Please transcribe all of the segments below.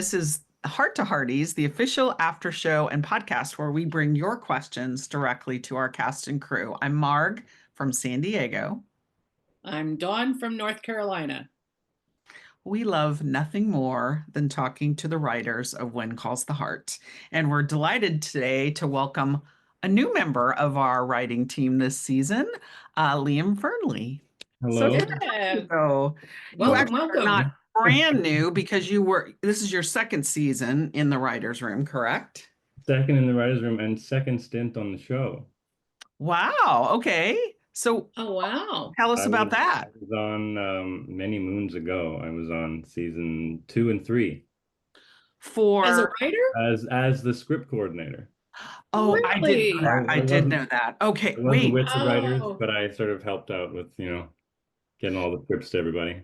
this is Heart to Hearties, the official after show and podcast where we bring your questions directly to our cast and crew. I'm Marg from San Diego. I'm Dawn from North Carolina. We love nothing more than talking to the writers of When Calls the Heart. And we're delighted today to welcome a new member of our writing team this season, Liam Fearnley. Hello. Yeah. So you actually welcome. are not brand new because this is your second season in the writer's room, correct? Second in the writer's room and second stint on the show. Wow. Okay. So Oh, wow. tell us about that. I was on many moons ago. I was on season 2 and 3 As a writer? as the script coordinator. Oh, Really? I did know that. Okay, I wasn't wait. with the writers, Oh. but I sort of helped out with, getting all the scripts to everybody.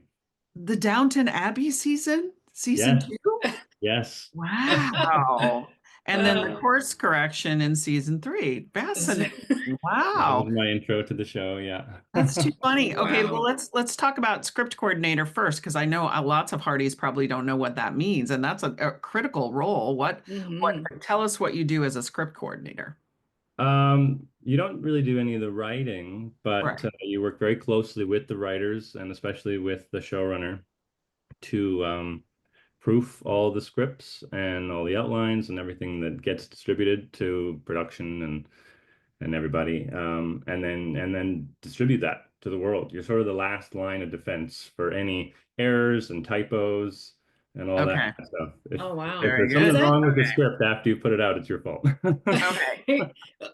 The Downton Abbey season Yes. 2? Yes. Wow. And then the course correction in season 3. Fascinating. That Wow. was my intro to the show. Yeah. That's too funny. Okay, Wow. well let's talk about script coordinator first, because I know lots of Hearties probably don't know what that means, and that's a critical role. Tell us what you do as a script coordinator. You don't really do any of the writing, but Right. you work very closely with the writers and especially with the showrunner to proof all the scripts and all the outlines and everything that gets distributed to production and everybody, and then distribute that to the world. You're sort of the last line of defense for any errors and typos and all that kind of stuff. Oh, wow. If there's something wrong with the script after you put it out, it's your fault. Okay.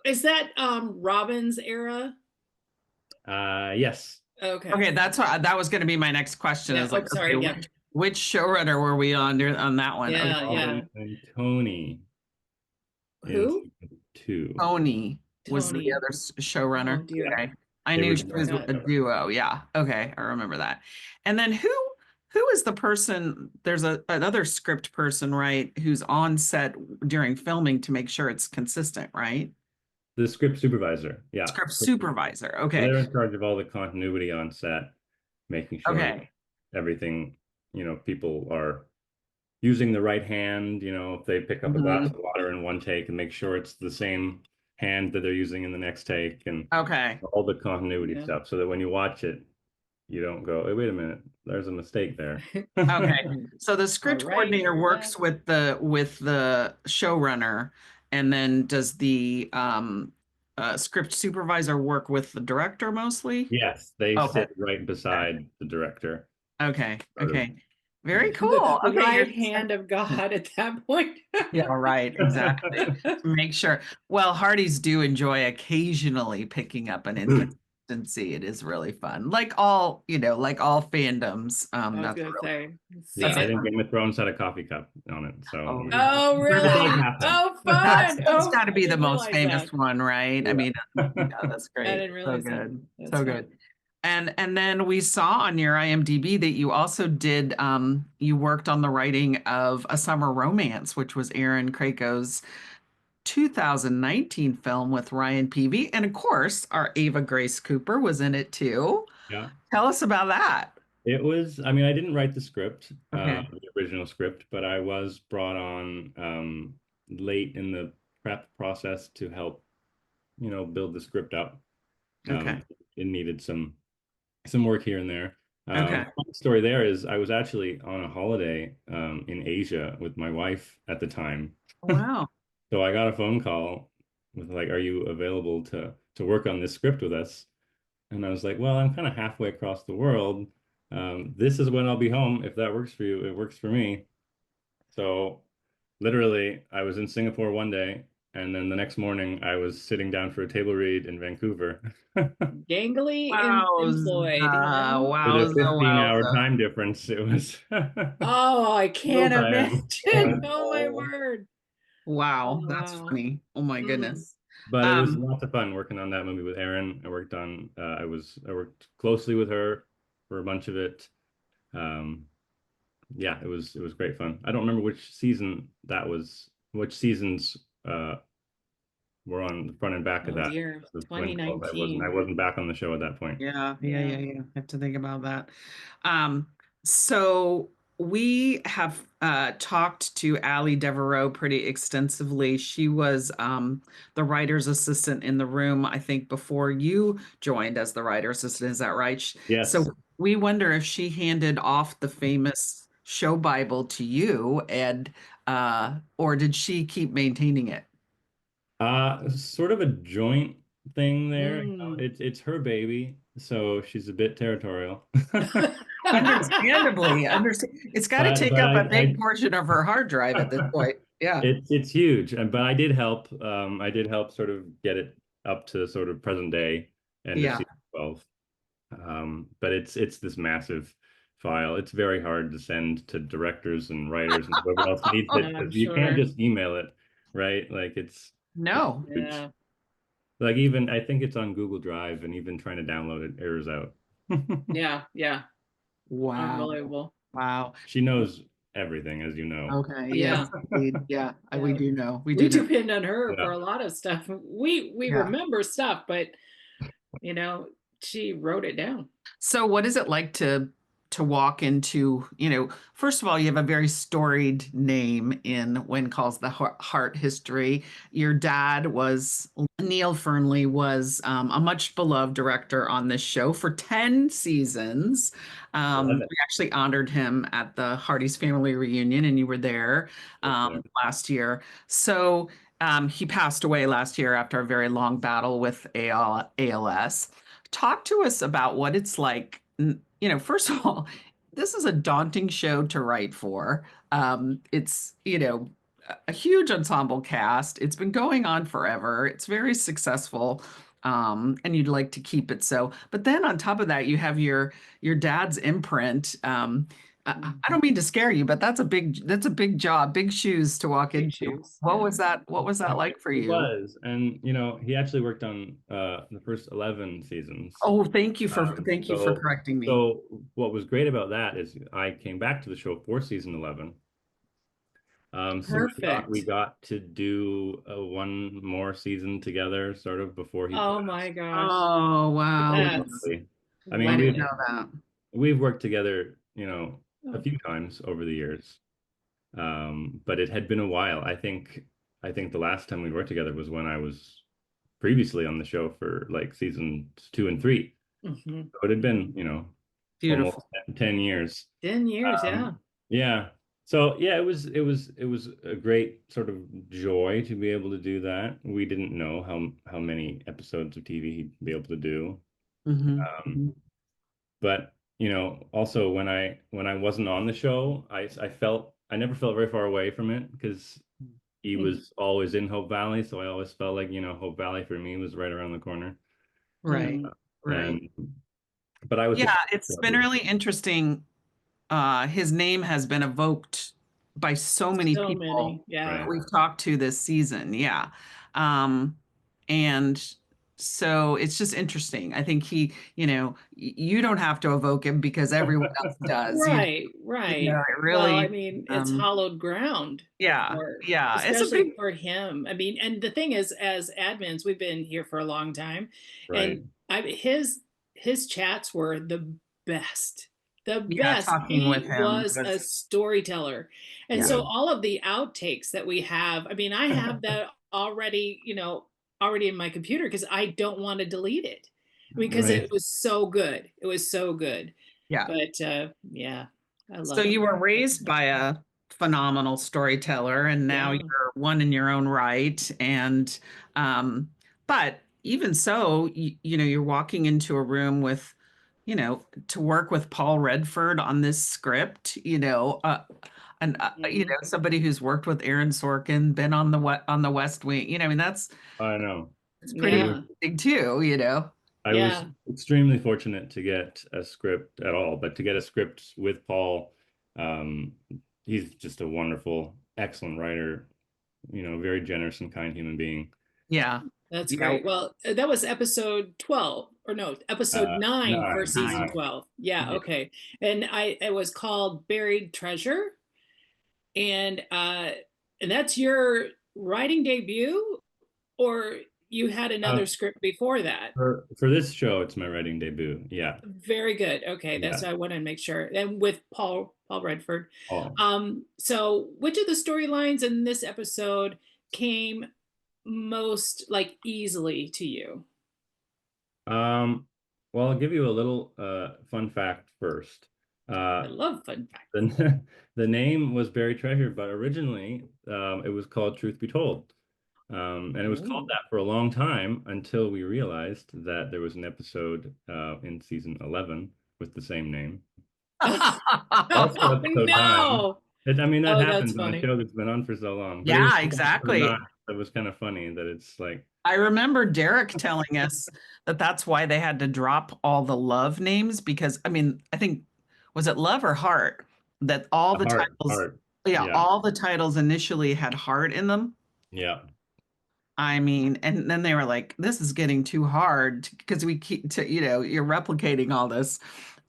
Is that Robin's era? Yes. Okay. Okay, that was going to be my next question. Yeah, Is like, sorry. okay, Yeah. which showrunner were we on that one? Yeah, Okay. yeah. And Tony. Who? 2. Tony was Tony. the other showrunner. Oh, dear. Okay. I knew she was a duo. Yeah. Okay. I remember that. And then who is the person? There's another script person, right? Who's on set during filming to make sure it's consistent, right? The script supervisor. Yeah. Script supervisor. So Okay. they're in charge of all the continuity on set, making sure Okay. everything, people are using the right hand, if they pick up a glass of water in one take and make sure it's the same hand that they're using in the next take, and all the continuity stuff, so that when you watch it, you don't go, hey, wait a minute, there's a mistake there. Okay. So the script coordinator works with the showrunner, and then does the script supervisor work with the director mostly? Yes, they sit right beside the director. Okay. Okay. Very cool. The okay, right hand of God at that point. Yeah, right. Exactly. To make sure. Well, Hearties do enjoy occasionally picking up an inconsistency. It is really fun. Like all fandoms. I was gonna say. Yeah, I think Game of Thrones had a coffee cup on it. So. Oh, really? Oh, fun. That's got to be the most famous one, right? Yeah. I mean, that's great. I didn't realize so good. That's so good. And then we saw on your IMDb that you also did, you worked on the writing of A Summer Romance, which was Erin Krakow's 2019 film with Ryan Peavy. And of course, our Ava Grace Cooper was in it too. Yeah. Tell us about that. It was, I didn't write the script, Okay. the original script, but I was brought on late in the prep process to help, build the script up. Okay. It needed some work here and there. Okay. The story there is I was actually on a holiday in Asia with my wife at the time. Wow. So I got a phone call with like, are you available to work on this script with us? And I was like, well, I'm kind of halfway across the world. This is when I'll be home. If that works for you, it works for me. So literally, I was in Singapore one day, and then the next morning I was sitting down for a table read in Vancouver. Gangly employed. Wow. With a 15-hour time difference, it was. Oh, I can't imagine. Oh, my word. Wow, that's funny. Oh my goodness. But it was lots of fun working on that movie with Erin. I worked closely with her for a bunch of it. Yeah, it was great fun. I don't remember which season that was, which seasons were on the front and back of that. Dear. 2019. I wasn't back on the show at that point. Yeah. I have to think about that. So we have talked to Allie Devereaux pretty extensively. She was the writer's assistant in the room, I think, before you joined as the writer's assistant. Is that right? So Yes. we wonder if she handed off the famous show Bible to you, and or did she keep maintaining it? Sort of a joint thing there. Mm. It's her baby, so she's a bit territorial. Understandably, understand. It's got to take But up a I big portion of her hard drive at this point. Yeah. it's huge. But I did help. I did help sort of get it up to sort of present day end of Yeah. season 12. But it's this massive file. It's very hard to send to directors and writers and whoever else needs it I'm because you can't sure. just email it, right? Like it's No. huge. Yeah. Like even I think it's on Google Drive, and even trying to download it errors out. Yeah. Yeah. Wow. Unbelievable. Wow. She knows everything, as you know. Okay. Yes, Yeah. indeed. Yeah, we Yeah. do know. We We do know. depend on her Yeah. for a lot of stuff. We Yeah. remember stuff, but you know, she wrote it down. So what is it like to walk into, first of all, you have a very storied name in When Calls the Heart history. Your dad was Neill Fearnley was a much beloved director on this show for 10 seasons. Love it. We actually honored him at the Hearties family reunion, and you were there Was there. last year. So he passed away last year after a very long battle with ALS. Talk to us about what it's like. First of all, this is a daunting show to write for. It's, a huge ensemble cast. It's been going on forever. It's very successful. And you'd like to keep it so. But then on top of that, you have your dad's imprint. I don't mean to scare you, but that's a big job, big shoes to walk Big into. shoes. What Yeah. was that? What was that like for It you? was, and he actually worked on the first 11 seasons. Oh, thank you for So, correcting me. so what was great about that is I came back to the show for season 11. So we Perfect. got to do one more season together, sort of before he Oh my passed. gosh. Oh, wow. That's Lovely. I I mean, didn't lovely. know that. we've worked together, a Oh, few times over the years. But it had been a while. I think the last time we worked together was when I was previously on the show for like seasons 2 and 3. mhm. So it had been, almost Beautiful. 10 years. 10 years. Yeah. Yeah. So yeah, it was a great sort of joy to be able to do that. We didn't know how many episodes of TV he'd be able to do. Hmm. Um, but also when I wasn't on the show, I never felt very far away from it because he was always in Hope Valley, so I always felt like, Hope Valley for me was right around the corner. Right, Mm. right. And but I was Yeah, just it's been really interesting. His name has been evoked by so many So people many. Yeah. that right. we've talked to this season. Yeah. Um, and so it's just interesting. I think you don't have to evoke him because everyone else does. Right. Right. It Well, I really, mean, it's um, hallowed ground yeah, for, yeah. It's a big, especially for him. I mean, and the thing is, as admins, we've been here for a long time, Right. and his chats were the best. The yeah, best. talking with He him was a was, storyteller. And yeah. so Yeah. all of the outtakes that we have, I mean, I have that already, already in my computer because I don't want to delete it because it Right. was so good. It was so good. Yeah. But yeah, I So love you him. were raised by a phenomenal storyteller, and now Yeah. you're one in your own right. And but even so, you're walking into a room with, to work with Paul Redford on this script, and Mhm. somebody who's worked with Aaron Sorkin, been on the West Wing. I mean, I know. it's It pretty was Yeah. big too. I was Yeah. extremely fortunate to get a script at all, but to get a script with Paul, um, he's just a wonderful, excellent writer, very generous and kind human being. Yeah. That's Yeah. great. Well, that was episode 12 or no, episode 9 for Nine, season Nine. 12. Yeah, yeah. okay. And it was called Buried Treasure, and that's your writing debut, or you had Uh, another script before that? for this show, it's my writing debut. Yeah, Very good. Okay, that's yeah, what I want to make sure. And with Paul Paul Redford. Oh. So which of the storylines in this episode came most like easily to you? Well, I'll give you a little fun fact first. I love fun facts. The name was Buried Treasure, but originally it was called Truth Be Told. And it was called Ooh. that for a long time until we realized that there was an episode in season 11 with the same name. Also Oh episode 9. no. I mean, that Oh, that's happens on a funny. show that's been on for so long. But it was Yeah, episode exactly. 9 that was kind of funny that it's like, I remember Derek telling us that that's why they had to drop all the love names because, I mean, I think, was it Love or Heart? That all a the titles, heart. yeah, Yeah. all the titles initially had heart in them. Yeah. I mean, and then they were like, this is getting too hard because we keep to, you're replicating all this.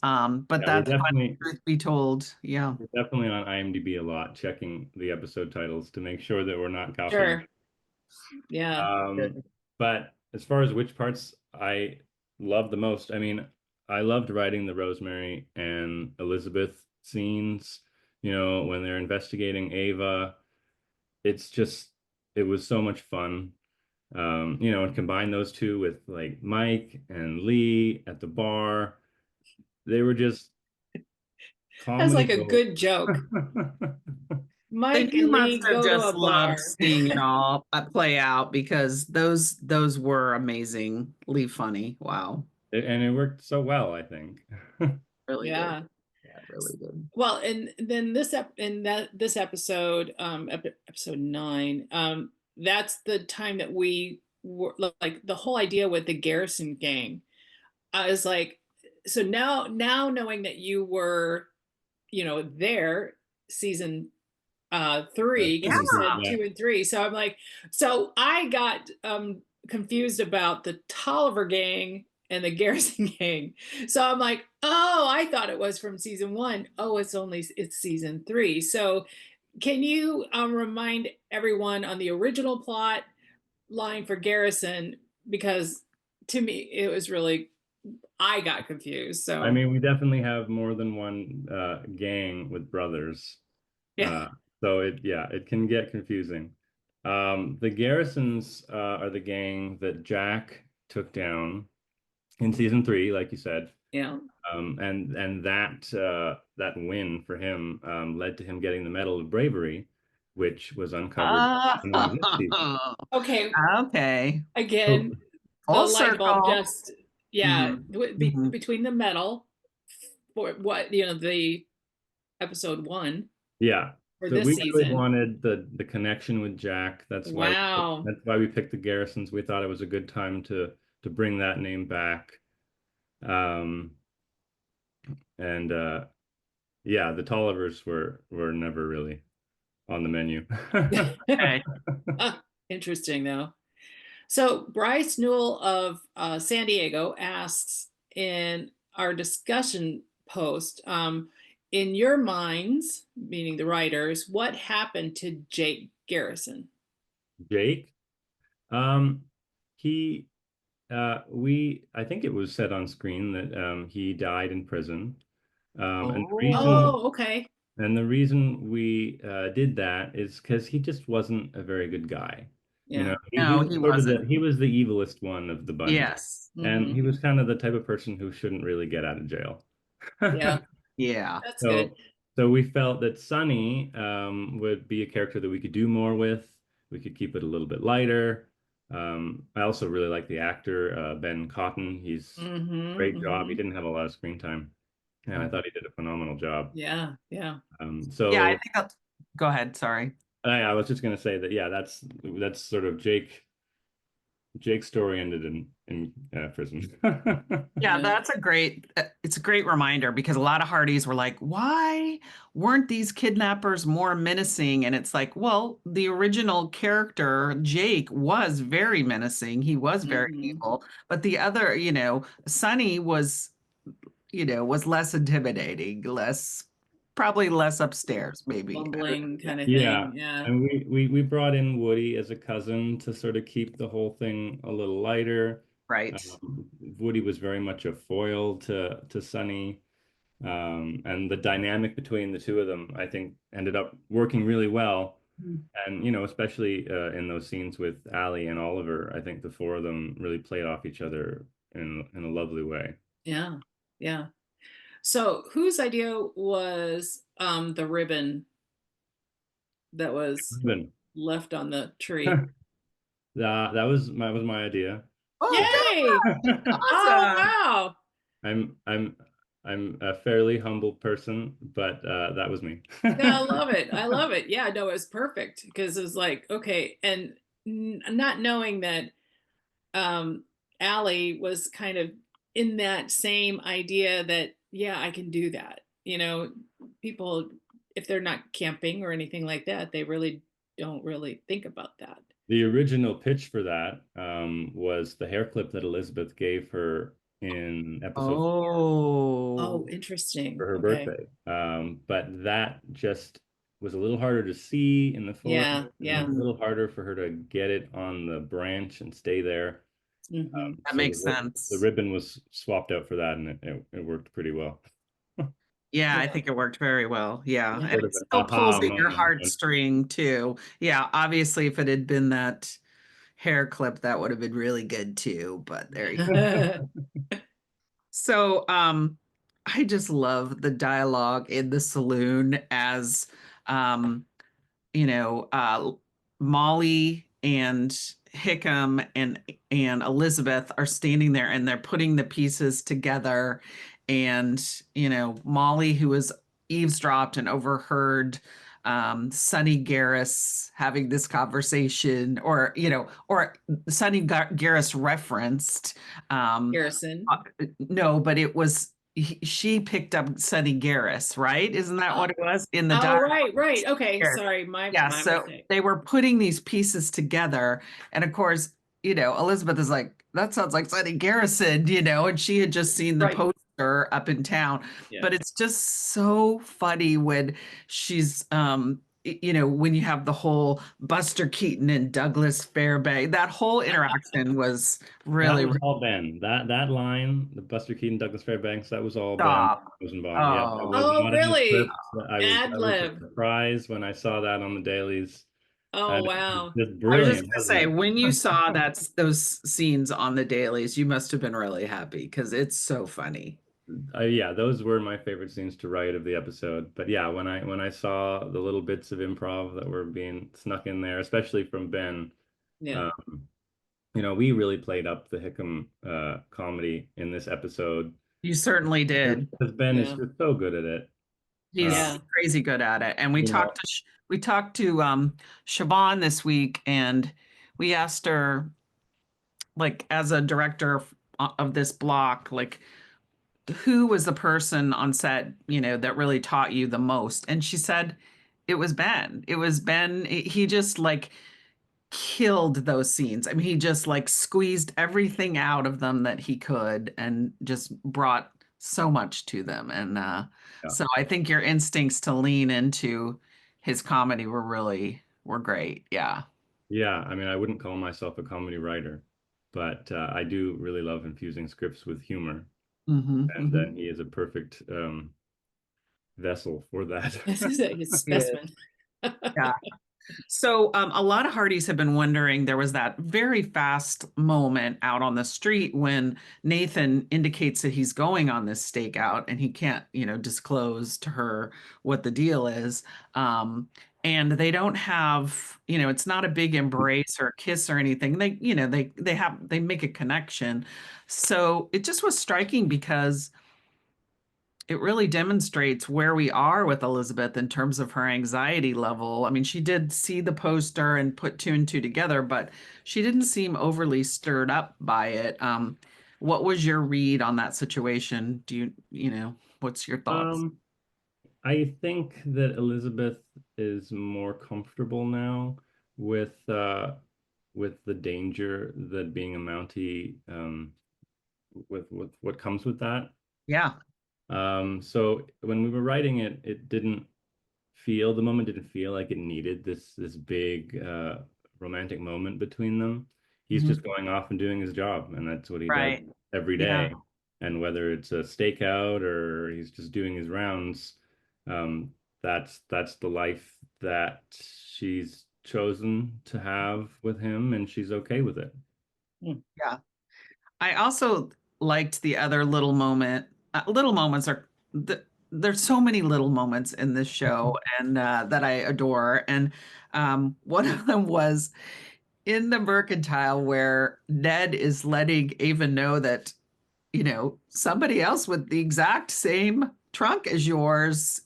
But Yeah, we're that's fun, definitely truth be told. Yeah. we're definitely on IMDb a lot, checking the episode titles to make sure that we're not copying. Sure. Yeah. Um, but as far as which parts I love the most, I mean, I loved writing the Rosemary and Elizabeth scenes, when they're investigating Ava. It's just, it was so much fun. And combine those two with like Mike and Lee at the bar. They were just That's comedy like a gold. good joke. Then Mike you and must Lee have go to just a loved bar. seeing it all play out because those were amazingly funny. Wow. And it worked so well, I think. Really did. Yeah. Yeah, it really did. Well, and then this episode, episode 9, that's the time that we were like the whole idea with the Garrison Gang. I was like, so now knowing that you were, there season 3, because you said Yeah. 2 and 3. So I'm like, so I got confused about the Tolliver gang and the Garrison gang. So I'm like, oh, I thought it was from season 1. Oh, it's season 3. So can you remind everyone on the original plot line for Garrison? Because to me, it was really, I got confused. I So mean, we definitely have more than one gang with brothers. yeah, Uh, so it can get confusing. The Garrisons are the gang that Jack took down in season 3, like you said. yeah. And that win for him led to him getting the Medal of Bravery, which was uncovered in this season. Okay, Okay. So, again, the Full light bulb circle. just, yeah, Mhm. Mhm. between the metal for what, the episode 1 yeah. for So this we really season. wanted the connection with Jack. Wow. That's why we picked the Garrisons. We thought it was a good time to bring that name back. Um, and yeah, the Tollivers were never really on the menu. Okay. Interesting though. So Bryce Newell of San Diego asks in our discussion post, in your minds, meaning the writers, what happened to Jake Garrison? Jake, um, he I think it was said on screen that he died in prison. And the reason Oh, okay. and the reason we did that is because he just wasn't a very good guy. Yeah. He No, was he sort of wasn't. he was the evilest one of the bunch. Yes. And Hmm. he was kind of the type of person who shouldn't really get out of jail. Yeah, Yeah. that's good. So, so we felt that Sonny would be a character that we could do more with. We could keep it a little bit lighter. I also really like the actor, Ben Cotton. He's Hmm. great job. He Hmm. didn't have a lot of screen time, and I thought he did a phenomenal job. Yeah, yeah. Yeah, I So think that's, go ahead. Sorry. I was just going to say that, yeah, that's sort of Jake's story ended in prison. Yeah, Yeah. it's a great reminder because a lot of Hearties were like, why weren't these kidnappers more menacing? And it's like, well, the original character, Jake, was very menacing. He was very Hmm. evil. But the other, Sonny was, was less intimidating, probably less upstairs, maybe. I don't Bumbling know. kind of Yeah, thing. Yeah. and we brought in Woody as a cousin to sort of keep the whole thing a little lighter. Right. Woody was very much a foil to Sonny. And the dynamic between the two of them, I think, ended up working really well. Mm. And, you know, especially in those scenes with Allie and Oliver, I think the four of them really played off each other in a lovely way. Yeah. Yeah. So whose idea was the ribbon that was Ruben. left on the tree? That was my idea. Oh, Yay! Oh awesome. wow. I'm I'm I'm a fairly humble person, but that was me. Yeah, I love it. I love it. Yeah, no, it was perfect because it was like, okay, and not knowing that um Allie was kind of in that same idea that, yeah, I can do that. You know, people, if they're not camping or anything like that, they really don't really think about that. The original pitch for that was the hair clip that Elizabeth gave her in episode Oh, Oh, interesting. for her Okay. birthday. But that just was a little harder to see in the photo, Yeah, and yeah. a little harder for her to get it on the branch and stay there. Hmm. that So makes the sense. ribbon was swapped out for that, and it worked pretty well. Yeah, I Yeah, think it worked very well. Yeah. yeah. And Sort it of an still pulls aha at your moment. heartstring too. Yeah, obviously if it had been that hair clip, that would have been really good too. But there you go. So I just love the dialogue in the saloon as um you know, Molly and Hickam and Elizabeth are standing there and they're putting the pieces together. And, you know, Molly, who was eavesdropped and overheard Sonny Garris having this conversation, or, you know, or Sonny Garris referenced um, Garrison. uh, no, but it was she picked up Sonny Garris, right? Isn't that Oh, what it was in the oh, dialogue? right, right. Okay, sorry, Yeah, my so mistake. they were putting these pieces together, and of course, you know, Elizabeth is like, "That sounds like Sonny Garrison," you know, and she had just seen the Right. poster up in town. Yeah. But it's just so funny when she's, you know, when you have the whole Buster Keaton and Douglas Fairbanks, that whole interaction was That really, was really all Ben. That line, the Buster Keaton, Douglas Fairbanks, that was all Ben stop. Rosenbaum. Yeah, that was Oh, Oh, not in the really? script. I was Ad-lib. surprised when I saw that on the dailies. Oh, And it was wow. just I was just brilliant, gonna wasn't say, it? when you saw those scenes on the dailies, you must have been really happy because it's so funny. Yeah, those were my favorite scenes to write of the episode. But yeah, when I saw the little bits of improv that were being snuck in there, especially from Ben, Yeah. um, you know, we really played up the Hickam comedy in this episode You certainly did. because Ben is Yeah. just so good at it. He's Yeah. crazy good at it. And You know, we talked to Siobhan this week, and we asked her, like, as a director of this block, like, who was the person on set, you know, that really taught you the most? And she said it was Ben. It was Ben. He just like killed those scenes. I mean, he just like squeezed everything out of them that he could and just brought so much to them. And yeah. so I think your instincts to lean into his comedy were great. Yeah. Yeah, I mean, I wouldn't call myself a comedy writer, but I do really love infusing scripts with humor, Hmm, and hmm. then he is a perfect vessel for that. This is a Yeah. specimen. Yeah. So, a lot of Hearties have been wondering. There was that very fast moment out on the street when Nathan indicates that he's going on this stakeout and he can't, you know, disclose to her what the deal is. And they don't have, you know, it's not a big embrace or a kiss or anything. They make a connection. So it just was striking because it really demonstrates where we are with Elizabeth in terms of her anxiety level. I mean, she did see the poster and put two and two together, but she didn't seem overly stirred up by it. What was your read on that situation? You know, what's your thoughts? Um, I think that Elizabeth is more comfortable now with the danger that being a Mountie with what comes with that. Yeah. So when we were writing it, the moment didn't feel like it needed this big romantic moment between them. He's Mhm. just going off and doing his job, and that's what he does Right. every Yeah. day. And whether it's a stakeout or he's just doing his rounds, um, that's the life that she's chosen to have with him, and she's okay with it. Yeah. I also liked the other little moments are there's so many little moments in this show and that I adore. And one of them was in the Mercantile where Ned is letting Ava know that, somebody else with the exact same trunk as yours,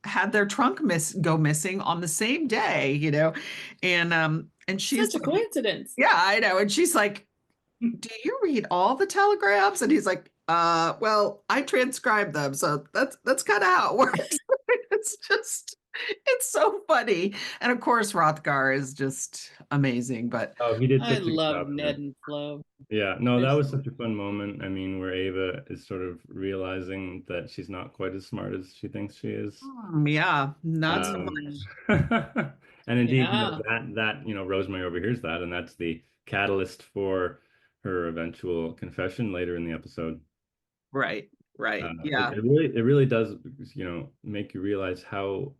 had their trunk go missing on the same day, and she's Such a like, coincidence. yeah, I know. And she's like, do you read all the telegrams? And he's like, well, I transcribe them, so that's kind of how it works. It's so funny. And of course Rothgar is just amazing, but Oh, he did I such a good love job Ned there. and Flo. Yeah, no, that There's was such a fun moment. I mean, where Ava is sort of realizing that she's not quite as smart as she thinks she is. yeah, not so Mm, much. And indeed, yeah. Rosemary overhears that, and that's the catalyst for her eventual confession later in the episode. Right, right. Yeah. It really does, make you realize how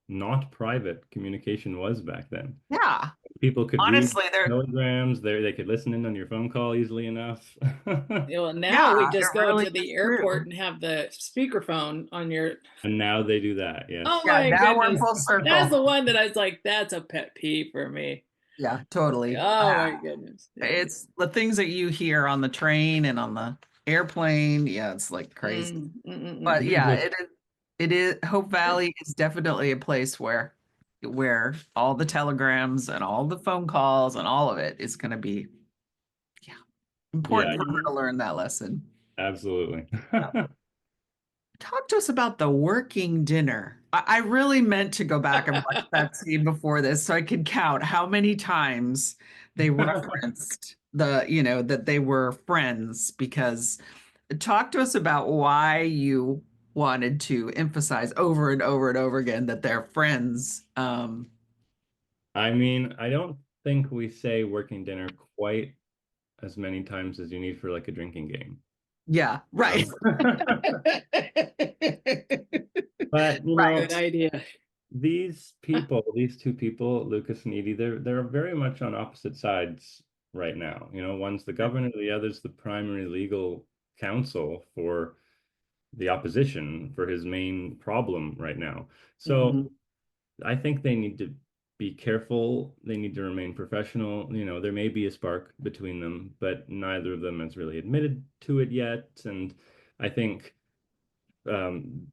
not private communication was back then. Yeah. People could read Honestly, they're telegrams, they could listen in on your phone call easily enough. Well, now we yeah, it just go really to is the true. airport and have the speakerphone on your. And now they do that, yes. Oh Yeah, my now we're in goodness. full That's circle. the one that I was like, that's a pet peeve for me. Yeah, totally. Oh my goodness. Yeah. It's the things that you hear on the train and on the airplane. Yeah, it's like crazy. But Here's yeah, a it is Hope Valley is definitely a place where all the telegrams and all the phone calls and all of it is going to be, yeah, Yeah, important for her Mhm. to learn that lesson. absolutely. Talk to us about the working dinner. I really meant to go back and watch that scene before this so I could count how many times they referenced that they were friends, because talk to us about why you wanted to emphasize over and over and over again that they're friends. I mean, I don't think we say working dinner quite as many times as you need for like a drinking game. Yeah, right. But Right. Good idea. these two people, Lucas and Edie, they're very much on opposite sides right now. One's the governor, the other's the primary legal counsel for the opposition for his main problem right now. So Mhm. I think they need to be careful. They need to remain professional. There may be a spark between them, but neither of them has really admitted to it yet. And I think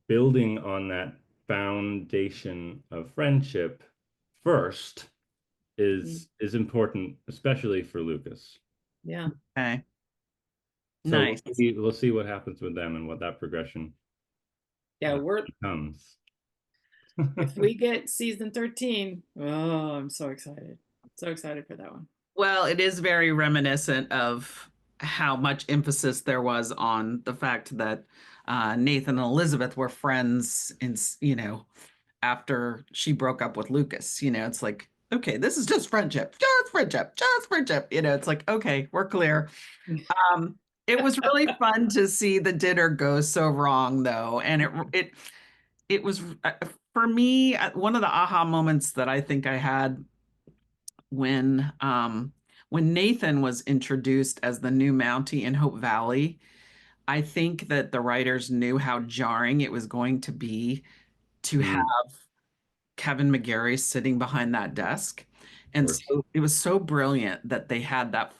building on that foundation of friendship first Mm, is important, especially for Lucas. yeah. Okay. So Nice. we'll see what happens with them and what that progression Yeah, we're becomes. if we get season 13, oh, I'm so excited. So excited for that one. Well, it is very reminiscent of how much emphasis there was on the fact that Nathan and Elizabeth were friends after she broke up with Lucas. It's like, okay, this is just friendship, just friendship, just friendship. It's like, okay, we're clear. Um, it was really fun to see the dinner go so wrong, though, and it was for me one of the aha moments that I think I had when Nathan was introduced as the new Mountie in Hope Valley. I think that the writers knew how jarring it was going to be to have Mm, Kevin McGarry sitting behind that desk. of And course. so it was so brilliant that they had that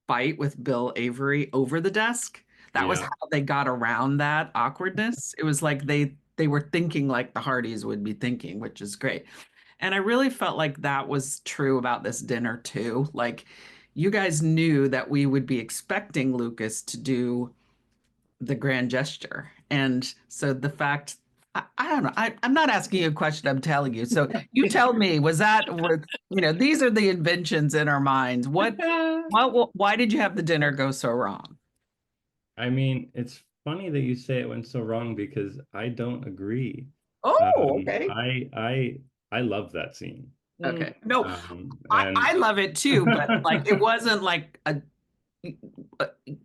fight with Bill Avery over the desk. That was Yeah. how they got around that awkwardness. It was like they were thinking like the Hearties would be thinking, which is great. And I really felt like that was true about this dinner too. Like you guys knew that we would be expecting Lucas to do the grand gesture. And so the fact, I don't know, I'm not asking you a question, I'm telling you. So you tell me, these are the inventions in our minds. Why did you have the dinner go so wrong? I mean, it's funny that you say it went so wrong because I don't agree. Oh, Um, okay. I I I love that scene. Mm, Okay. No, I And love it too, but like it wasn't like a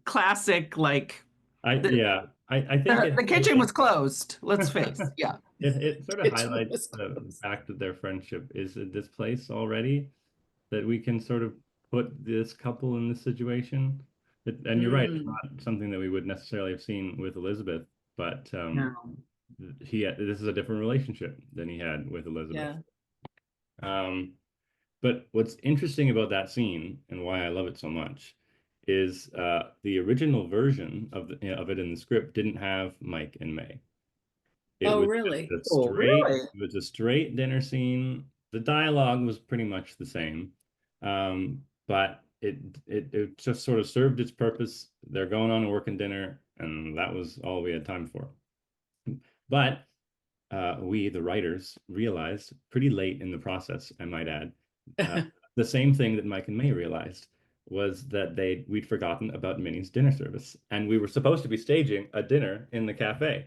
classic like I think The kitchen was closed, let's face. Yeah. it sort of Kitchen highlights was the closed. fact that their friendship is at this place already, that we can sort of put this couple in this situation. And you're right, it's Mm, not something that we would necessarily have seen with Elizabeth, but No. this is a different relationship than he had with Elizabeth. yeah. Um, but what's interesting about that scene and why I love it so much is the original version of it in the script didn't have Mike and May. It Oh, was really? just a Oh, straight, really? it was a straight dinner scene. The dialogue was pretty much the same, but it just sort of served its purpose. They're going on a working dinner, and that was all we had time for. But we, the writers, realized pretty late in the process, I might add, uh, the same thing that Mike and May realized was that we'd forgotten about Minnie's dinner service, and we were supposed to be staging a dinner in the cafe.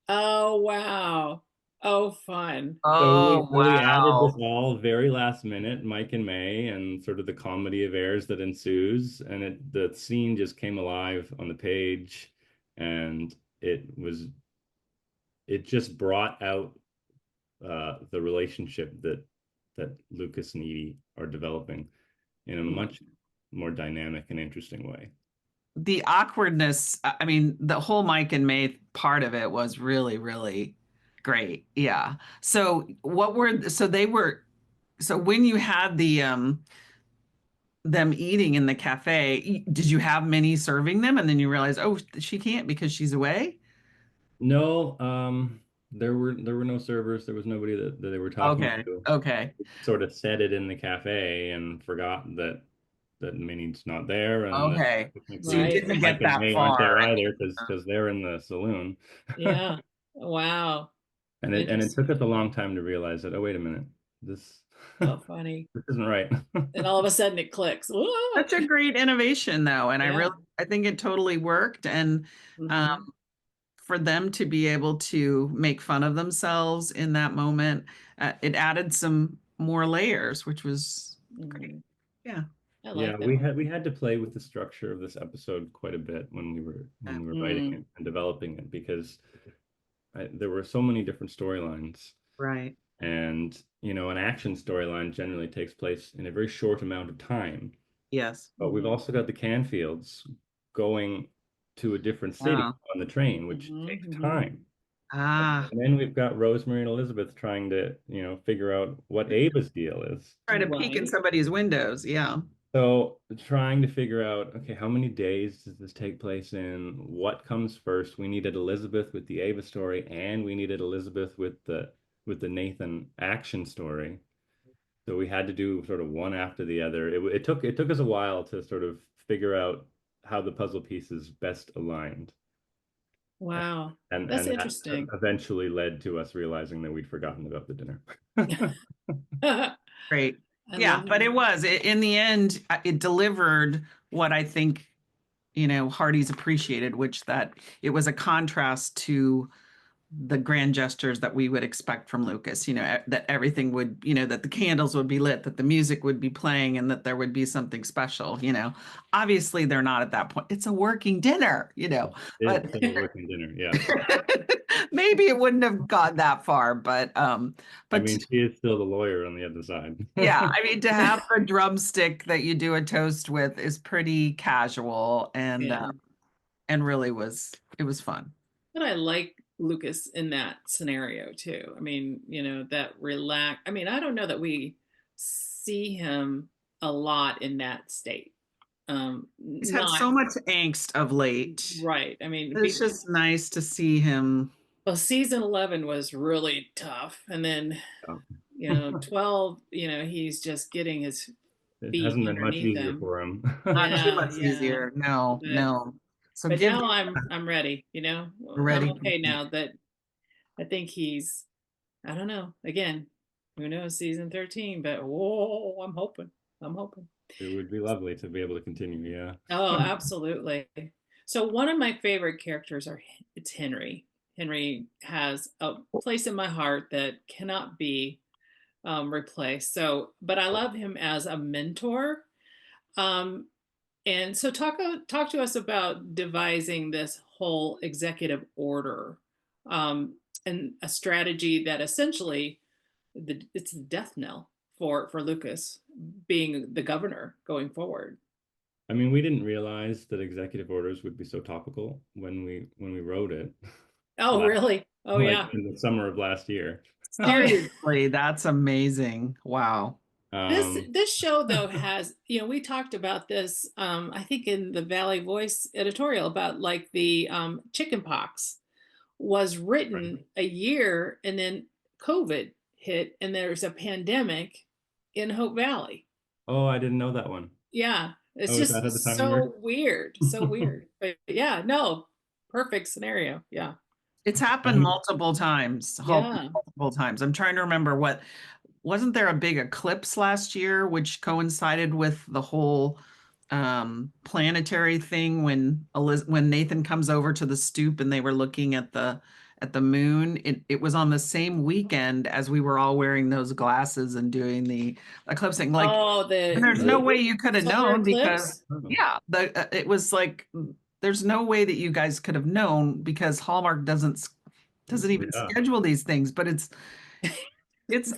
Oh, wow. Oh, fun. Oh, So we added this wow. all very last minute, Mike and May, and sort of the comedy of errors that ensues, and the scene just came alive on the page, and it just brought out the relationship that Lucas and Edie are developing in a Mm. much more dynamic and interesting way. The awkwardness, I mean, the whole Mike and May part of it was really, really great. Yeah. So when you had them eating in the cafe, did you have Minnie serving them and then you realize, oh, she can't because she's away? No, there were no servers. There was nobody that they were talking Okay. to. Okay. Sort of said it in the cafe and forgot that Minnie's not there, and that Okay. So you Right. technically didn't Mike get and that May aren't far. there either because they're in the saloon. Yeah. Wow. And it took us Interesting. a long time to realize that, oh, wait a minute, this Oh, funny. this isn't right. And all of a sudden it clicks. Whoa. Such a great innovation though, and Yeah. I think it totally worked. And um, Hmm. for them to be able to make fun of themselves in that moment, it added some more layers, which was great. Hmm. Yeah. I Yeah, like that. we had to play with the structure of this episode quite a bit when we were writing Mm. it and developing it because there were so many different storylines. Right. And, an action storyline generally takes place in a very short amount of time. Yes. But we've Hmm. also got the Canfields going to a different city Yeah. on the train, which Hmm. takes Hmm. time. Ah, And then we've got Rosemary and Elizabeth trying to, figure out what Ava's deal is. try to peek in Right. somebody's windows. Yeah. So trying to figure out, okay, how many days does this take place in? What comes first? We needed Elizabeth with the Ava story, and we needed Elizabeth with the Nathan action story. So we had to do sort of one after the other. It took us a while to sort of figure out how the puzzle pieces best aligned. Wow. That's And that interesting. eventually led to us realizing that we'd forgotten about the dinner. I Great. Yeah, love but that. in the end, it delivered what I think, Hearties appreciated, which that it was a contrast to the grand gestures that we would expect from Lucas, that everything would, that the candles would be lit, that the music would be playing, and that there would be something special. Obviously, they're not at that point. It's a working dinner, but It's a working dinner, yes. maybe it wouldn't have gone that far. I But mean, she is still the lawyer on the other side. yeah, I mean, to have a drumstick that you do a toast with is pretty casual Yeah. and really it was fun. But I like Lucas in that scenario too. I mean, that relax. I mean, I don't know that we see him a lot in that state. He's had Not so much angst of late. right. I mean, It's just nice to see him. well, season 11 was really tough. And then, 12, he's just getting his It feet hasn't been much underneath easier him. for him. Not too Yeah, much yeah. easier. No, But no. So but give now I'm ready, we're I'm ready. okay now that I think he's I don't know. Again, who knows season 13, but whoa, I'm hoping. I'm hoping. It would be lovely to be able to continue, yeah. Oh, absolutely. So one of my favorite characters it's Henry. Henry has a place in my heart that cannot be replaced. So, but I love him as a mentor. Um, And so talk to us about devising this whole executive order, and a strategy that essentially it's the death knell for Lucas being the governor going forward. I mean, we didn't realize that executive orders would be so topical when we wrote it, Oh, last, really? Oh, like yeah. in the summer of last year. Oh, yeah. Seriously, that's amazing. Wow. Um, This show though has, we talked about this, I think in the Valley Voice editorial about like the chicken pox was written a year and then COVID hit and there's a pandemic in Hope Valley. oh, I didn't know that one. Yeah, it's Oh, is that just how the timing works? so weird, so weird. But yeah, no, perfect scenario. Yeah, It's happened Um, multiple times, yeah. multiple times. I'm trying to remember wasn't there a big eclipse last year which coincided with the whole planetary thing when Nathan comes over to the stoop and they were looking at the moon. It was on the same weekend as we were all wearing those glasses and doing the eclipsing. Like, Oh, and there's no way you could have solar known because eclipse. oh, yeah, it was like there's no way that you guys could have known because Hallmark doesn't even yeah. schedule these things, but it's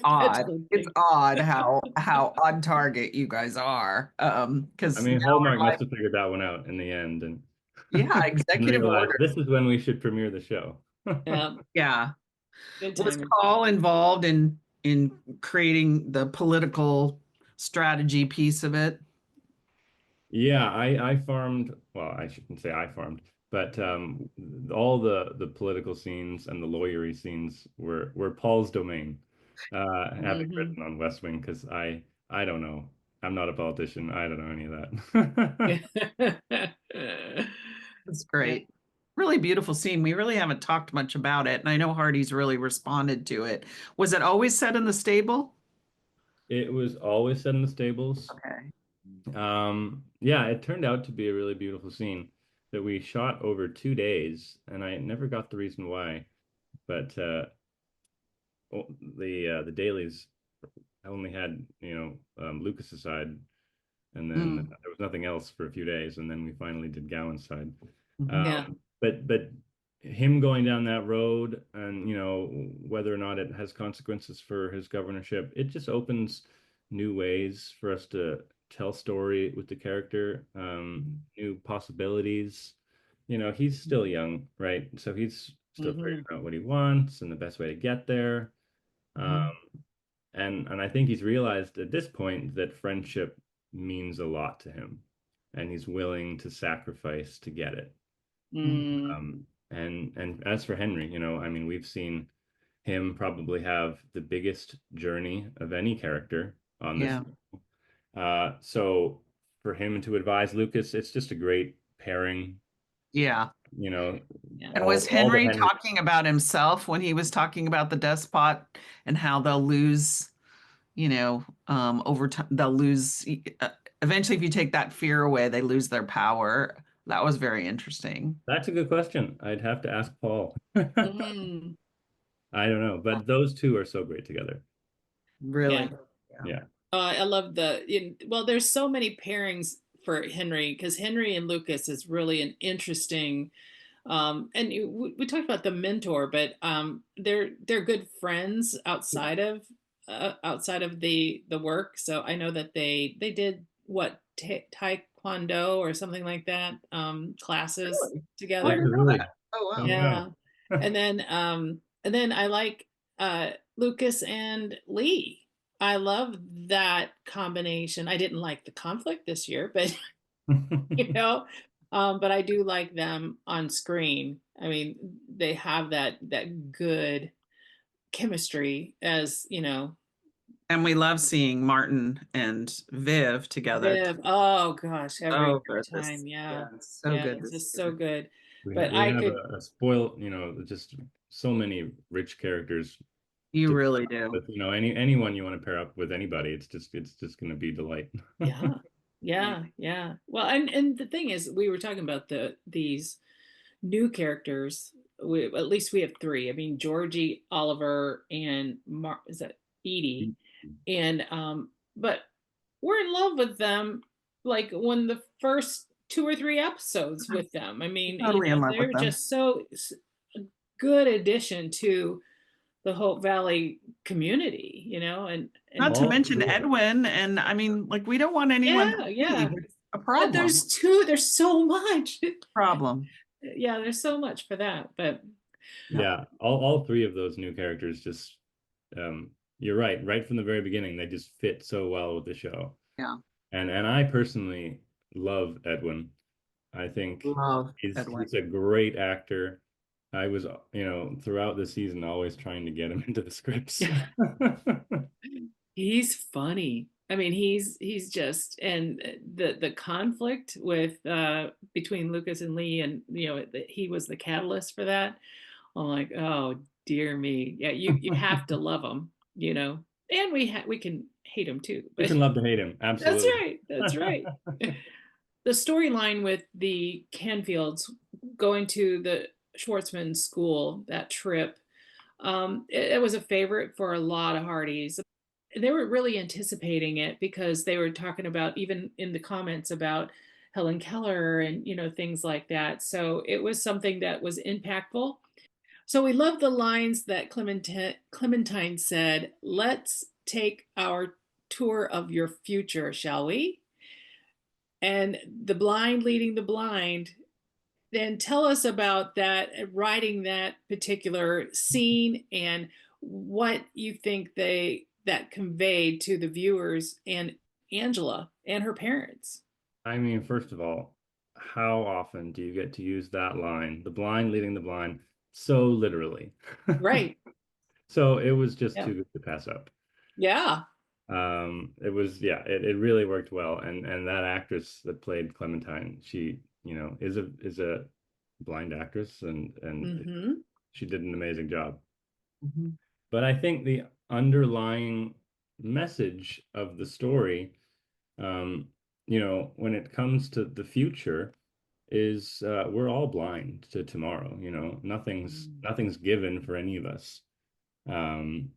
odd. Scheduling It's thing. odd how on target you guys are. I Because now mean, Hallmark we're must like, have figured that one out in the end yeah, and executive realized order. this is when we should premiere the show. Yeah, Yeah. good Was timing. Paul involved in creating the political strategy piece of it? Yeah, I farmed, well, I shouldn't say I farmed, but all the political scenes and the lawyery scenes were Paul's domain. Having Hmm. written on West Wing, because I don't know. I'm not a politician. I don't know any of Yeah. that. It's Yeah. great. Really beautiful scene. We really haven't talked much about it, and I know Hardy's really responded to it. Was it always set in the stable? It was always set in the stables. Okay. Yeah, it turned out to be a really beautiful scene that we shot over 2 days, and I never got the reason why. But the dailies only had Lucas's side, and then Mm, there was nothing else for a few days, and then we finally did Gowan's side. mhm. Yeah. But him going down that road, and whether or not it has consequences for his governorship, it just opens new ways for us to tell story with the character, new possibilities. He's still young, right? So he's still figuring Hmm. out what he wants and the best way to get there. Um, Mhm. and I think he's realized at this point that friendship means a lot to him, and he's willing to sacrifice to get it. Mhm. And as for Henry, I mean, we've seen him probably have the biggest journey of any character on this. Yeah. So for him to advise Lucas, it's just a great pairing. Yeah. You know, Yeah. And was all the Henry Henry. talking about himself when he was talking about the despot and how they'll lose, over time, they'll lose, eventually, if you take that fear away, they lose their power. That was very interesting. That's a good question. I'd have to ask Paul. I Hmm. don't know, but those two are so great together. Really. Yeah. Yeah. Yeah. I love well, there's so many pairings for Henry because Henry and Lucas is really an interesting. And we talked about the mentor, but they're good friends outside of the work. So I know that they did what taekwondo or something like that, classes Really? Oh, I Oh, together. didn't know really? that. Oh, Oh, wow. Yeah. wow. And then I like Lucas and Lee. I love that combination. I didn't like the conflict this year, but you know, but I do like them on screen. I mean, they have that good chemistry as, And we love seeing Martin and Viv together. Viv. Oh gosh, every So good time. yeah, Yeah. it's so Yeah, good it's this just so year. good. We But we I have could, a spoiled, just so many rich characters You to pair really up do. with. Anyone you want to pair up with anybody, it's just going to be delight. yeah. Yeah. Yeah, yeah. Well, and the thing is, we were talking about these new characters. At least we have three. I mean, Georgie, Oliver, and is that Edie? And but we're in love with them like one of the first 2 or 3 episodes with them. I mean, Totally in love with they're them. just so a good addition to the Hope Valley community, and Not to All mention three of them. Edwin, and I mean, like, we don't want anyone to yeah. leave. It's a But problem. there's so much. Problem. Yeah, there's so much for that. But Yeah, all three of those new characters just you're right from the very beginning, they just fit so well with the show. Yeah. And I personally love Edwin. I think Love Edwin. he's a great actor. I was, throughout the season always trying to get him into the scripts. he's funny. I mean, he's just, and the conflict with between Lucas and Lee, and he was the catalyst for that. I'm like, oh dear me. Yeah, you have to love him, and we can hate him too. You But can love to hate him, that's absolutely. right. That's right. The storyline with the Canfields going to the Schwartzman school, that trip, it was a favorite for a lot of Hearties. They were really anticipating it because they were talking about, even in the comments, about Helen Keller and things like that. So it was something that was impactful. So we love the lines that Clementine said, "Let's take our tour of your future, shall we?" And the blind leading the blind. Then tell us about that, writing that particular scene, and what you think that conveyed to the viewers and Angela and her parents. I mean, first of all, how often do you get to use that line, the blind leading the blind, so literally? Right. So it was just Yeah. too good to pass up. Yeah. It was, yeah, it really worked well. And that actress that played Clementine, she, is a blind actress, and Mm-hmm. she did an amazing job. Mm-hmm. But I think the underlying message of the story, when it comes to the future, is we're all blind to tomorrow. Nothing's given for any of us. And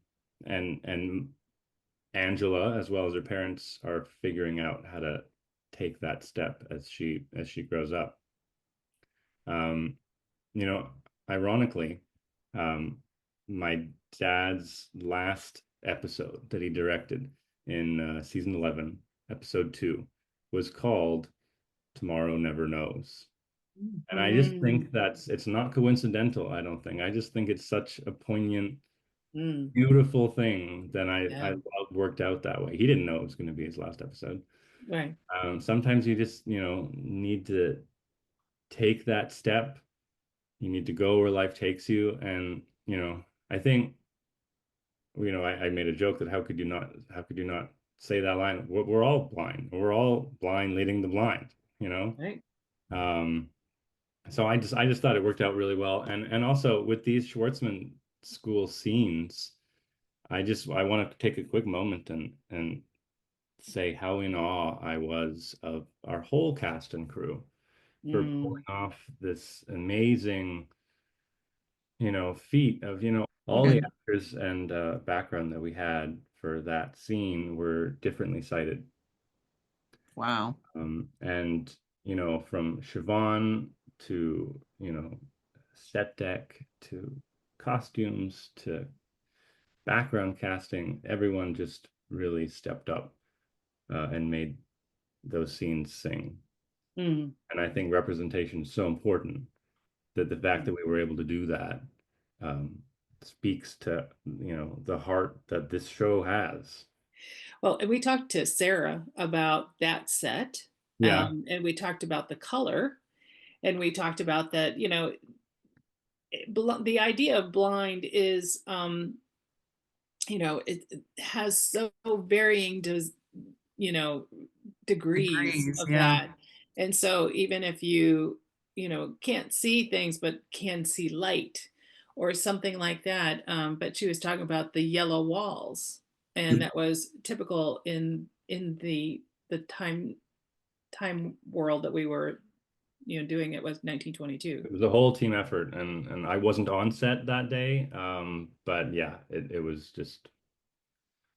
Angela, as well as her parents, are figuring out how to take that step as she grows up. Um, Ironically, um, my dad's last episode that he directed in season 11, episode 2, was called Tomorrow Never Knows. And I just think it's not coincidental, I don't think. I just think it's such a poignant, beautiful thing that I Yeah. love worked out that way. He didn't know it was going to be his last episode. Right. Sometimes you just, need to take that step. You need to go where life takes you. And, I think, I made a joke that how could you not say that line? We're all blind. We're all blind leading the blind. Right. Um, so I just thought it worked out really well. And also with these Schwartzman school scenes, I want to take a quick moment and say how in awe I was of our whole cast and crew for pulling off this amazing, feat of, all the Good. actors and background that we had for that scene were differently sighted. Wow. And, from Siobhan to, set deck to costumes to background casting, everyone just really stepped up and made those scenes sing. Mm. And I think representation is so important that the fact that we were able to do that speaks to, the heart that this show has. Well, and we talked to Sarah about that set, Yeah. and we talked about the color, and we talked about that. The idea of blind is, it has so varying degrees Degrees. of Yeah. that. And so even if you can't see things but can see light or something like that, but she was talking about the yellow walls, and that was typical in the time world that we were doing. It was 1922. It was a whole team effort, and I wasn't on set that day. But yeah, it was just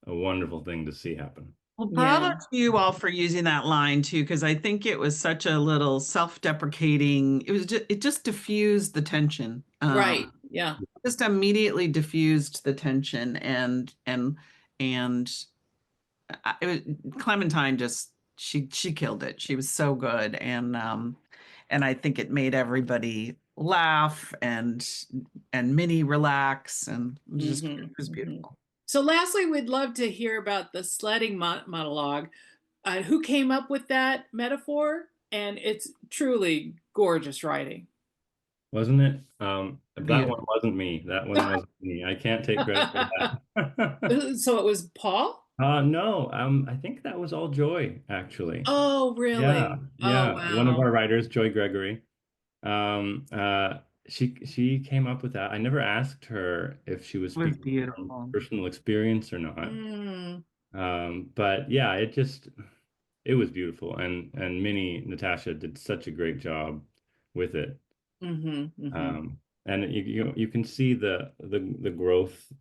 a wonderful thing to see happen. Well, bravo Yeah. to you all for using that line too, because I think it was such a little self-deprecating. It just diffused the tension. Right. Yeah. Just immediately diffused the tension, and it was, Clementine just she killed it. She was so good, and I think it made everybody laugh and Minnie relax, and just it was beautiful. So lastly, we'd love to hear about the sledding monologue. Who came up with that metaphor? And it's truly gorgeous writing. Wasn't it? That one Beautiful. wasn't me. That one wasn't me. I can't take credit for that. So it was Paul? No, I think that was all Joy, actually. Oh, Yeah, really? Oh, yeah. One of wow. our writers, Joy Gregory, um, uh, she came up with that. I never asked her if she was It was speaking from beautiful. personal experience or not. Mm, But yeah, it was beautiful, and Minnie Natasha did such a great job with it. mm-hmm. And you can see the growth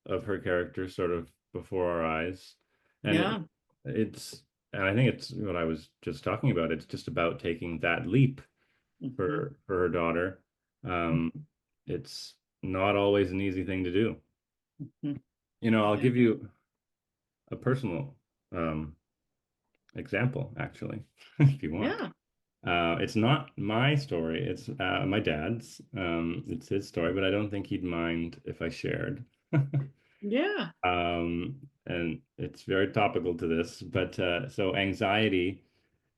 of her character sort of before our eyes, and Yeah. it's and I think it's what I was just talking about. It's just about taking that leap Hmm. for her daughter. Um, it's not always an easy thing to do. Hmm. I'll Yeah. give you a personal um, example, actually, if you want. Yeah. It's not my story. It's my dad's. It's his story, but I don't think he'd mind if I shared. Yeah. And it's very topical to this, but so anxiety,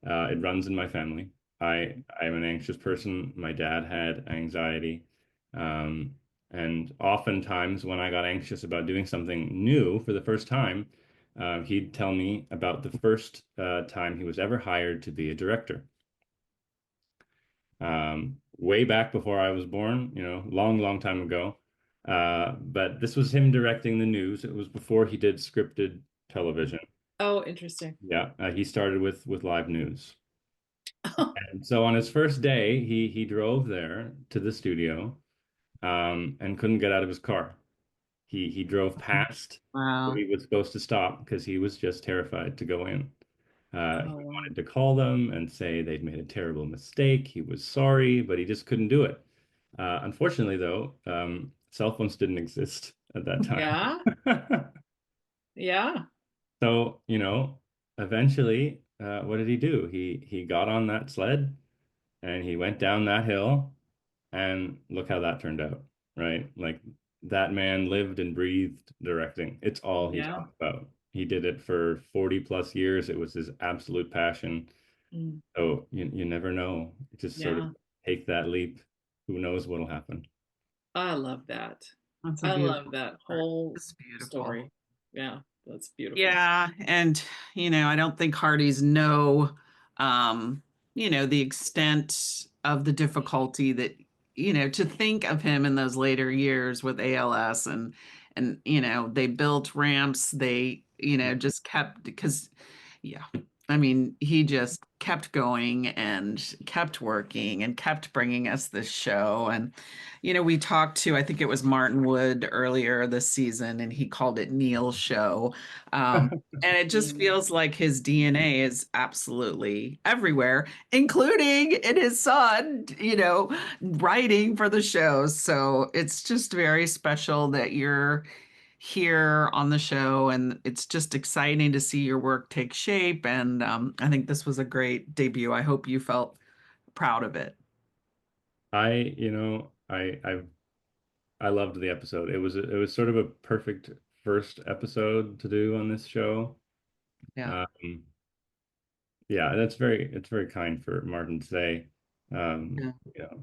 it runs in my family. I'm an anxious person. My dad had anxiety. Um, and oftentimes when I got anxious about doing something new for the first time, he'd tell me about the first time he was ever hired to be a director. Way back before I was born, long, long time ago. But this was him directing the news. It was before he did scripted television. Oh, interesting. Yeah, he started with live news. And so on his first day, he drove there to the studio, and couldn't get out of his car. He drove past where Wow. he was supposed to stop because he was just terrified to go in. Oh, He wow. wanted to call them and say they'd made a terrible mistake. He was sorry, but he just couldn't do it. Unfortunately, though, cell phones didn't exist at that Yeah. time. Yeah. So, eventually, what did he do? He got on that sled and he went down that hill, and look how that turned out, right? Like that man lived and breathed directing. It's all he Yeah. talked about. He did it for 40 plus years. It was his absolute passion. Mm, So you never know. Just sort of yeah. take that leap. Who knows what'll happen? I love that. That's a I love beautiful that part. whole It's beautiful. story. Yeah. That's beautiful. Yeah, and I don't think Hearties know, um, the extent of the difficulty that, to think of him in those later years with ALS, and they built ramps, they, just kept, because yeah. I mean, he just kept going and kept working and kept bringing us this show. And, we talked to, I think it was Martin Wood earlier this season, and he called it Neill's show. And it just Mm. feels like his DNA is absolutely everywhere, including in his son, writing for the show. So it's just very special that you're here on the show, and it's just exciting to see your work take shape. And I think this was a great debut. I hope you felt proud of it. I loved the episode. It was sort of a perfect first episode to do on this show. Yeah. Um, yeah, it's very kind for Martin to say. Yeah.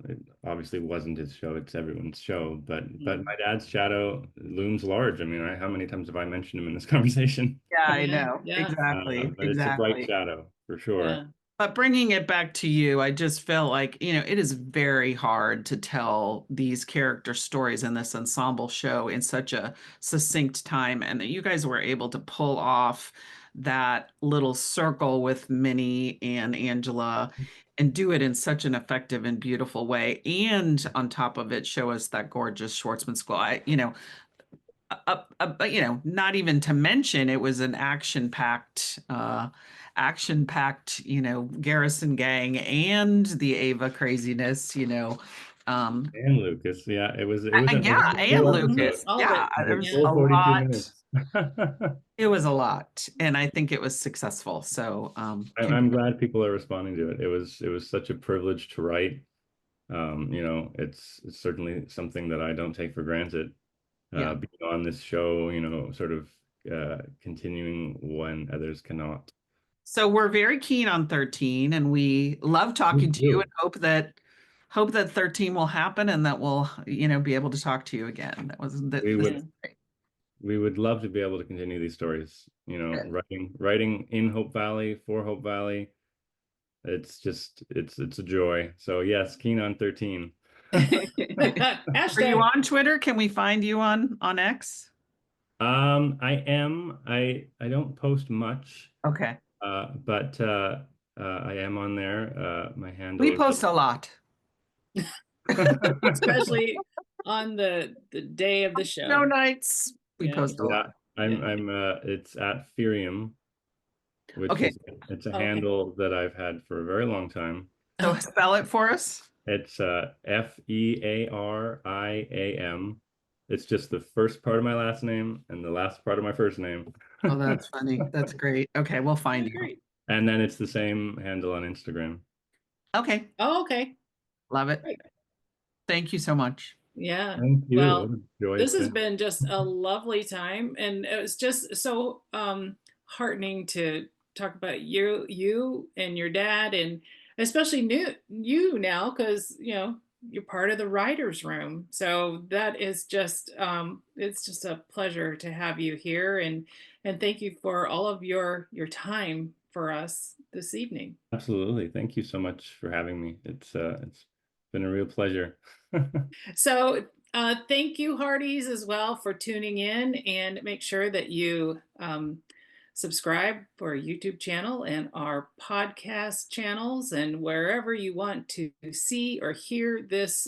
It obviously wasn't his show, it's everyone's show, but Mm. my dad's shadow looms large. I mean, how many times have I mentioned him in this conversation? Yeah, I Yeah. know. Yeah. Exactly. But it's a bright Exactly. shadow for sure. Yeah. But bringing it back to you, I just feel like, it is very hard to tell these character stories in this ensemble show in such a succinct time. And that you guys were able to pull off that little circle with Minnie and Angela and do it in such an effective and beautiful way. And on top of it, show us that gorgeous Schwartzman school. But not even to mention it was an action packed, Garrison Gang and the Ava craziness, um, And Lucas, yeah, it was an yeah, and full Lucas, episode. All of yeah, it. It there was was full a 42 lot. minutes. It was a lot, and I think it was successful. So, I'm glad people are responding to it. It was such a privilege to write. It's certainly something that I don't take for granted. yeah. Being on this show, sort of continuing when others cannot. So we're very keen on 13, and we love Me talking to you, too. and hope that 13 will happen, and that we'll, be able to talk to you again. That was that. We This would is great. we would love to be able to continue these stories. Good. Writing in Hope Valley for Hope Valley. It's a joy. So yes, keen on 13. Are you Hashtag. on Twitter? Can we find you on X? I am. I don't post much, Okay. but I am on there. My handle We is post a lot. Especially on the day of the show. No nights. We Yeah. post a yeah. lot. I'm it's at Ferium, which Okay. is it's a Okay. handle that I've had for a very long time. So spell it for us. It's Feariam. It's just the first part of my last name and the last part of my first name. Oh, that's funny. That's great. Okay, we'll find you. Great. And then it's the same handle on Instagram. Okay. Oh, okay. Love it. Great. Thank you so much. Yeah. Thank you. Well, What a joy this has to- been just a lovely time, and it was just so heartening to talk about you and your dad, and especially you now, because you're part of the writers room. So that is just it's just a pleasure to have you here, and thank you for all of your time for us this evening. Absolutely. Thank you so much for having me. It's been a real pleasure. So thank you, Hearties, as well for tuning in, and make sure that you subscribe for our YouTube channel and our podcast channels, and wherever you want to see or hear this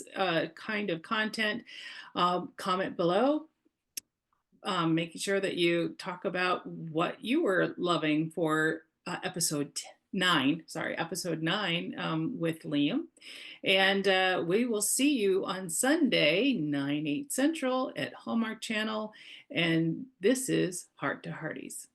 kind of content, comment below. Making sure that you talk about what you were loving for episode 9 with Liam. And we will see you on Sunday, 9/8 Central at Hallmark Channel. And this is Heart to Hearties.